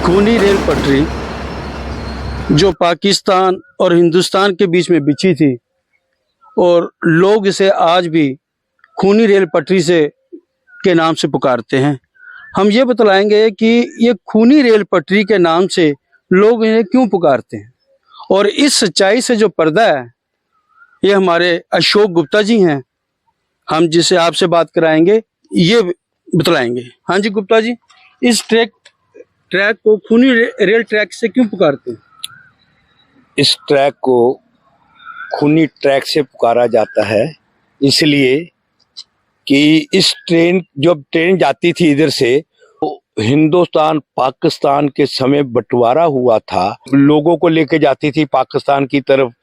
खूनी रेल पटरी जो पाकिस्तान और हिंदुस्तान के बीच में बिछी थी और लोग इसे आज भी खूनी रेल पटरी से के नाम से पुकारते हैं। हम ये बतलाएंगे कि ये खूनी रेल पटरी के नाम से लोग इन्हें क्यों पुकारते हैं और इस सच्चाई से जो पर्दा है ये हमारे अशोक गुप्ता जी हैं, हम जिसे आपसे बात कराएंगे ये बतलाएंगे। हाँ जी गुप्ता जी, इस ट्रैक को खूनी रेल ट्रैक से क्यों पुकारते हैं? इस ट्रैक को खूनी ट्रैक से पुकारा जाता है इसलिए कि इस जब ट्रेन जाती थी इधर से, तो हिंदुस्तान पाकिस्तान के समय बंटवारा हुआ था, लोगों को लेके जाती थी पाकिस्तान की तरफ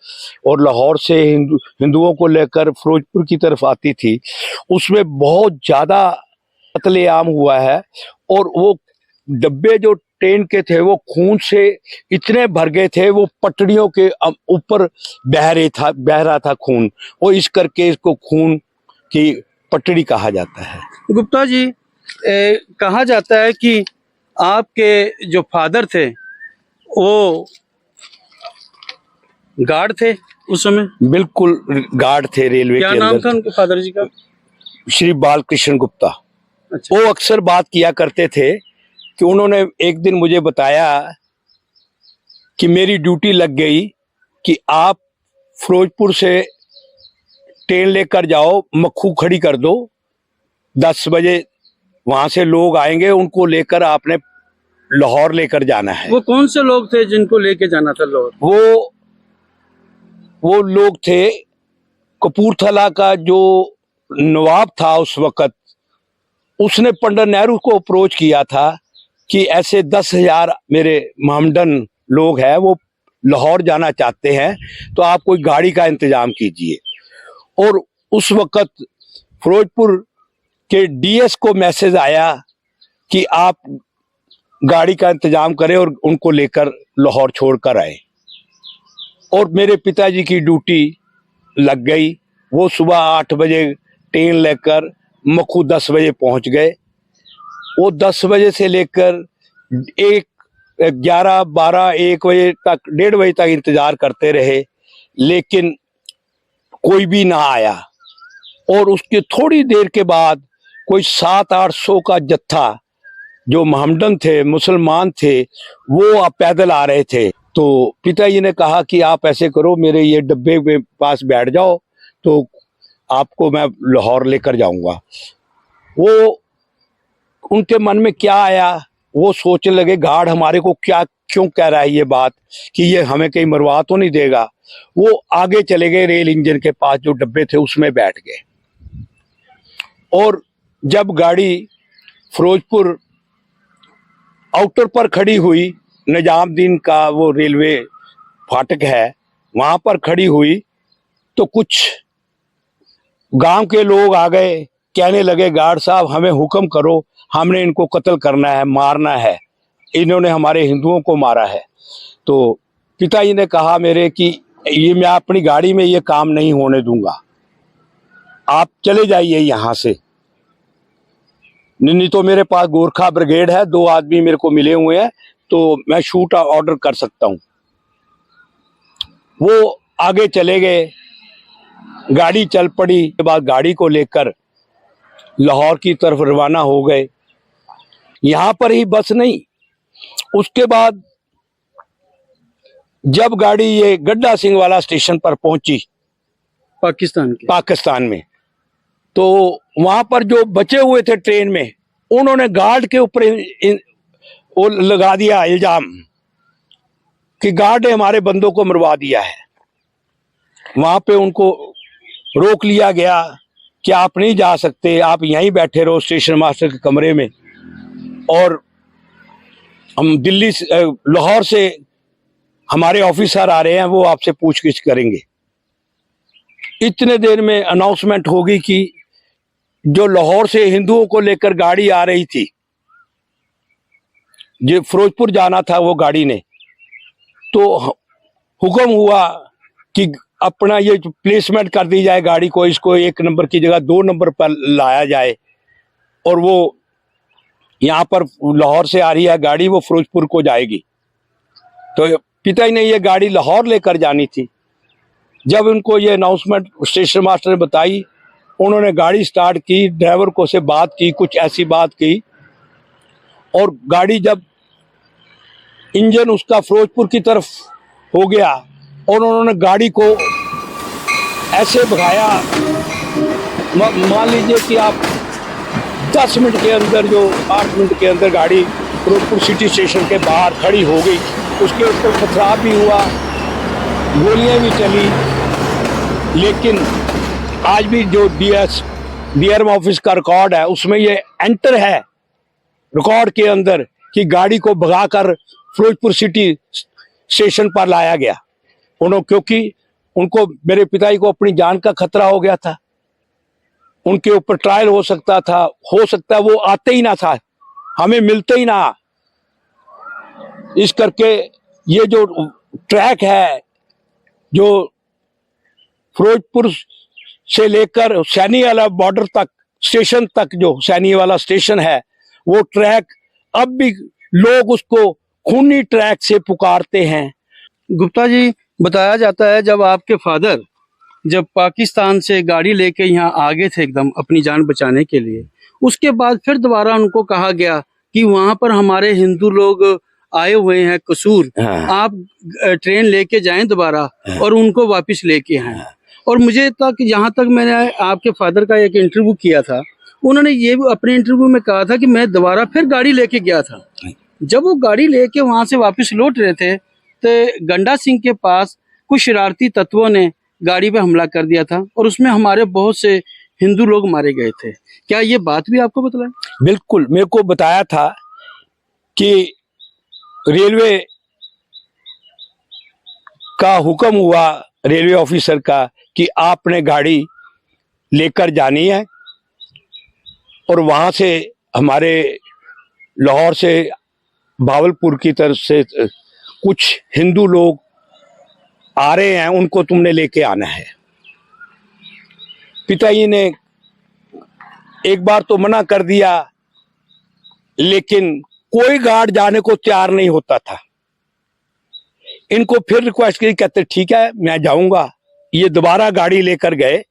और लाहौर से हिंदुओं को लेकर फिरोजपुर की तरफ आती थी। उसमें बहुत ज्यादा कत्लेआम हुआ है और वो डब्बे जो ट्रेन के थे वो खून से इतने भर गए थे, वो पटड़ियों के ऊपर बह रहा था खून, वो इस करके इसको खून की पटड़ी कहा जाता है। गुप्ता जी, कहा जाता है कि आपके जो फादर थे वो गार्ड थे उस समय। बिल्कुल गार्ड थे रेलवे के अंदर। क्या नाम था उनके फादर जी का? श्री बालकृष्ण गुप्ता। अच्छा। वो अक्सर बात किया करते थे कि उन्होंने एक दिन मुझे बताया कि मेरी ड्यूटी लग गई कि आप फिरोजपुर से ट्रेन लेकर जाओ, मक्खू खड़ी कर दो, 10 बजे वहां से लोग आएंगे, उनको लेकर आपने लाहौर लेकर जाना है। वो कौन से लोग थे जिनको लेके जाना था लाहौर? वो लोग थे कपूरथला का जो नवाब था उस वक्त, उसने पंडित नेहरू को अप्रोच किया था कि ऐसे 10,000 मेरे महमडन लोग हैं, वो लाहौर जाना चाहते हैं, तो आप कोई गाड़ी का इंतजाम कीजिए। और उस वक्त फिरोजपुर के डीएस को मैसेज आया कि आप गाड़ी का इंतजाम करें और उनको लेकर लाहौर छोड़कर आए। और मेरे पिताजी की ड्यूटी लग गई, वो सुबह 8 बजे ट्रेन लेकर मक्खू 10 बजे पहुंच गए। वो 10 बजे से लेकर 11, 12, 1 बजे तक, 1:30 बजे तक इंतजार करते रहे, लेकिन कोई भी ना आया। और उसके थोड़ी देर के बाद कोई 700-800 का जत्था जो महमडन थे, मुसलमान थे, वो पैदल आ रहे थे। तो पिताजी ने कहा कि आप ऐसे करो, मेरे ये डब्बे के पास बैठ जाओ तो आपको मैं लाहौर लेकर जाऊंगा। वो उनके मन में क्या आया, वो सोचने लगे गार्ड हमारे को क्यों कह रहा है ये बात कि ये हमें कहीं मरवा तो नहीं देगा। वो आगे चले गए, रेल इंजन के पास जो डब्बे थे उसमें बैठ गए। और जब गाड़ी फिरोजपुर आउटर पर खड़ी हुई, निजामुद्दीन का वो रेलवे फाटक है वहां पर खड़ी हुई, तो कुछ गांव के लोग आ गए, कहने लगे गार्ड साहब हमें हुक्म करो, हमने इनको कत्ल करना है, मारना है, इन्होंने हमारे हिंदुओं को मारा है। तो पिताजी ने कहा मेरे कि ये मैं अपनी गाड़ी में ये काम नहीं होने दूंगा, आप चले जाइए यहां से, नहीं तो मेरे पास गोरखा ब्रिगेड है, 2 आदमी मेरे को मिले हुए हैं, तो मैं शूट ऑर्डर कर सकता हूं। वो आगे चले गए, गाड़ी चल पड़ी। के बाद गाड़ी को लेकर लाहौर की तरफ रवाना हो गए। यहां पर ही बस नहीं, उसके बाद जब गाड़ी ये गड्ढा सिंह वाला स्टेशन पर पहुंची पाकिस्तान में, तो वहां पर जो बचे हुए थे ट्रेन में, उन्होंने गार्ड के ऊपर वो लगा दिया इल्जाम कि गार्ड ने हमारे बंदों को मरवा दिया है। वहां पे उनको रोक लिया गया कि आप नहीं जा सकते, आप यहीं बैठे रहो स्टेशन मास्टर के कमरे में, और हम दिल्ली से लाहौर से हमारे ऑफिसर आ रहे हैं, वो आपसे पूछगिछ करेंगे। इतने देर में अनाउंसमेंट होगी कि जो लाहौर से हिंदुओं को लेकर गाड़ी आ रही थी, जो फिरोजपुर जाना था वो गाड़ी ने, तो हुक्म हुआ कि अपना ये प्लेसमेंट कर दी जाए गाड़ी को, इसको 1 नंबर की जगह 2 नंबर पर लाया जाए। और वो यहाँ पर लाहौर से आ रही है गाड़ी, वो फिरोजपुर को जाएगी। तो पिताजी ने ये गाड़ी लाहौर लेकर जानी थी। जब उनको ये अनाउंसमेंट स्टेशन मास्टर ने बताई, उन्होंने गाड़ी स्टार्ट की, ड्राइवर को से बात की, कुछ ऐसी बात की, और गाड़ी जब इंजन उसका फिरोजपुर की तरफ हो गया और उन्होंने गाड़ी को ऐसे भगाया, मान लीजिए कि आप 10 मिनट के अंदर, जो 8 मिनट के अंदर गाड़ी फिरोजपुर सिटी स्टेशन के बाहर खड़ी हो गई। उसके ऊपर पथराव भी हुआ, गोलियां भी चली, लेकिन आज भी जो डीआरएम ऑफिस का रिकॉर्ड है उसमें ये एंटर है रिकॉर्ड के अंदर कि गाड़ी को भगाकर फिरोजपुर सिटी स्टेशन पर लाया गया। क्योंकि उनको, मेरे पिताजी को अपनी जान का खतरा हो गया था, उनके ऊपर ट्रायल हो सकता वो आते ही ना था, हमें मिलते ही ना। इस करके ये जो ट्रैक है, जो फिरोजपुर से लेकर सैनी वाला बॉर्डर तक, स्टेशन तक, जो सैनी वाला स्टेशन है, वो ट्रैक अब भी लोग उसको खूनी ट्रैक से पुकारते हैं। गुप्ता जी, बताया जाता है जब आपके फादर जब पाकिस्तान से गाड़ी लेके यहाँ आ गए थे एकदम अपनी जान बचाने के लिए, उसके बाद फिर दोबारा उनको कहा गया कि वहां पर हमारे हिंदू लोग आए हुए हैं कसूर, आप ट्रेन लेके जाएं दोबारा और उनको वापस लेके आए। और मुझे तक, यहाँ तक मैंने आपके फादर का एक इंटरव्यू किया था, उन्होंने ये अपने इंटरव्यू में कहा था कि मैं दोबारा फिर गाड़ी लेके गया था। जब वो गाड़ी लेके वहां से वापस लौट रहे थे तो गंडा सिंह के पास कुछ शरारती तत्वों ने गाड़ी पे हमला कर दिया था और उसमें हमारे बहुत से हिंदू लोग मारे गए थे। क्या ये बात भी आपको बतलाया? बिल्कुल, मेरे को बताया था कि रेलवे का हुक्म हुआ, रेलवे ऑफिसर का, कि आपने गाड़ी लेकर जानी है और वहां से हमारे लाहौर से भावलपुर की तरफ से कुछ हिंदू लोग आ रहे हैं, उनको तुमने लेके आना है। पिताजी ने एक बार तो मना कर दिया, लेकिन कोई गार्ड जाने को तैयार नहीं होता था। इनको फिर रिक्वेस्ट की, कहते ठीक है मैं जाऊंगा। ये दोबारा गाड़ी लेकर गए,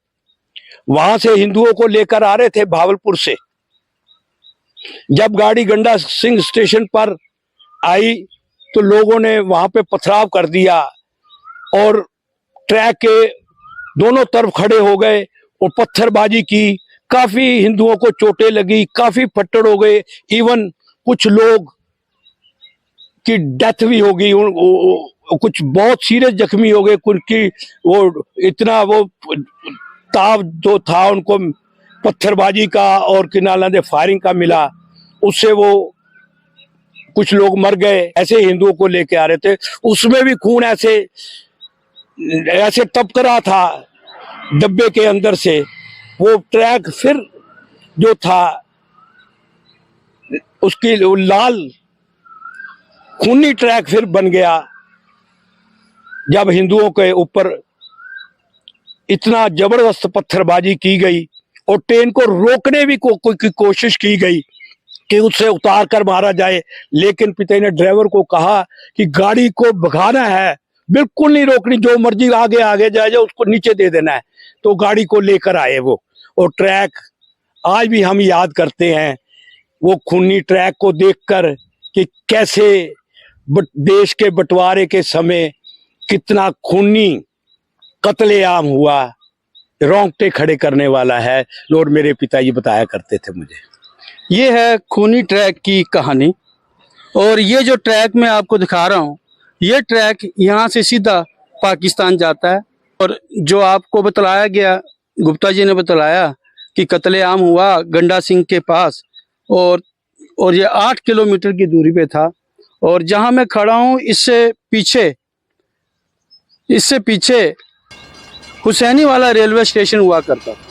वहां से हिंदुओं को लेकर आ रहे थे भावलपुर से। जब गाड़ी गंडा सिंह स्टेशन पर आई तो लोगों ने वहां पे पथराव कर दिया और ट्रैक के दोनों तरफ खड़े हो गए और पत्थरबाजी की। काफी हिंदुओं को चोटें लगी, काफी फट्टड़ हो गए, इवन कुछ लोग की डेथ भी हो गई, कुछ बहुत सीरियस जख्मी हो गए। उनकी वो इतना वो ताव जो था उनको पत्थरबाजी का और किनाला दे फायरिंग का मिला, उससे वो कुछ लोग मर गए। ऐसे हिंदुओं को लेके आ रहे थे, उसमें भी खून ऐसे टपक रहा था डब्बे के अंदर से। वो ट्रैक फिर जो था उसकी लाल खूनी ट्रैक फिर बन गया जब हिंदुओं के ऊपर इतना जबरदस्त पत्थरबाजी की गई और ट्रेन को रोकने भी की कोशिश की गई कि उससे उतार कर मारा जाए। लेकिन पिता ने ड्राइवर को कहा कि गाड़ी को भगाना है, बिल्कुल नहीं रोकनी, जो मर्जी आगे आगे जाए उसको नीचे दे देना है। तो गाड़ी को लेकर आए वो, और ट्रैक आज भी हम याद करते हैं वो खूनी ट्रैक को देखकर कि कैसे देश के बंटवारे के समय कितना खूनी कत्लेआम हुआ। रोंगटे खड़े करने वाला है, और मेरे पिताजी बताया करते थे मुझे। ये है खूनी ट्रैक की कहानी। और ये जो ट्रैक मैं आपको दिखा रहा हूँ, ये ट्रैक यहाँ से सीधा पाकिस्तान जाता है। और जो आपको बतलाया गया, गुप्ता जी ने बतलाया कि कत्लेआम हुआ गंडा सिंह के पास, और ये 8 किलोमीटर की दूरी पे था। और जहाँ मैं खड़ा हूँ इससे पीछे हुसैनी वाला रेलवे स्टेशन हुआ करता था।